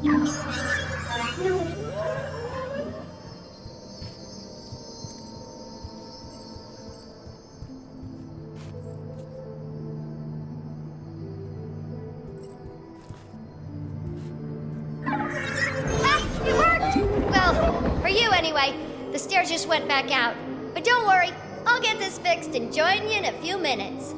It worked! Well, for you anyway. The stairs just went back out. But don't worry, I'll get this fixed and join you in a few minutes.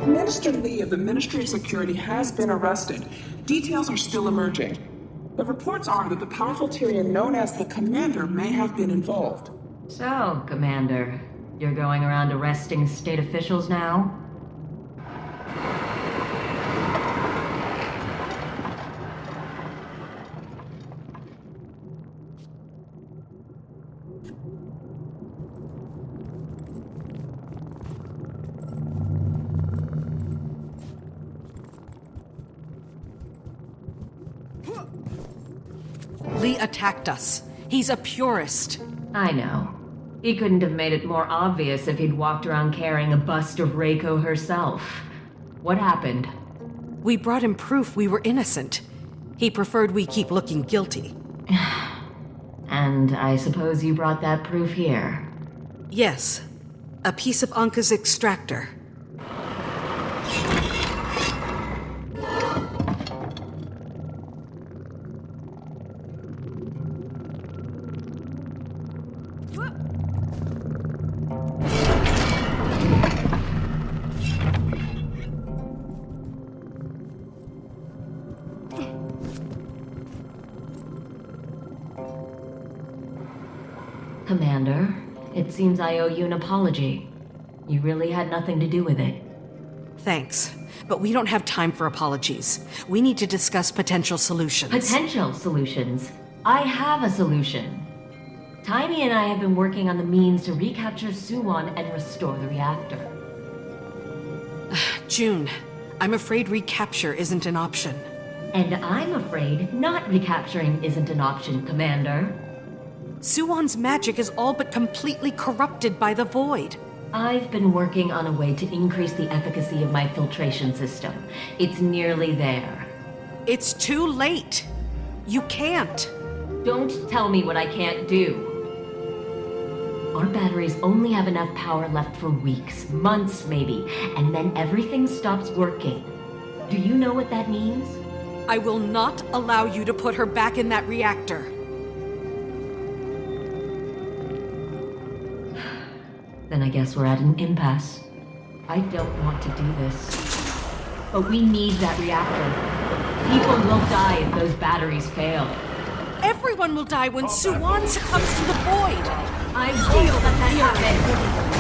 Minister Lee of the Ministry of Security has been arrested. Details are still emerging. The reports are that the powerful Tyria known as the Commander may have been involved. So, Commander, you're going around arresting state officials now? Lee attacked us. He's a purist. I know. He couldn't have made it more obvious if he'd walked around carrying a bust of Reiko herself. What happened? We brought him proof we were innocent. He preferred we keep looking guilty. And I suppose you brought that proof here? Yes. A piece of Anka's extractor. Commander, it seems I owe you an apology. You really had nothing to do with it. Thanks, but we don't have time for apologies. We need to discuss potential solutions. Potential solutions? I have a solution. Tiny and I have been working on the means to recapture Suwon and restore the reactor. June, I'm afraid recapture isn't an option. And I'm afraid not recapturing isn't an option, Commander. Suwon's magic is all but completely corrupted by the void. I've been working on a way to increase the efficacy of my filtration system. It's nearly there. It's too late. You can't. Don't tell me what I can't do. Our batteries only have enough power left for weeks, months maybe, and then everything stops working. Do you know what that means? I will not allow you to put her back in that reactor. Then I guess we're at an impasse. I don't want to do this. But we need that reactor. People will die if those batteries fail. Everyone will die when Suwon succumbs to the void. I will let that happen.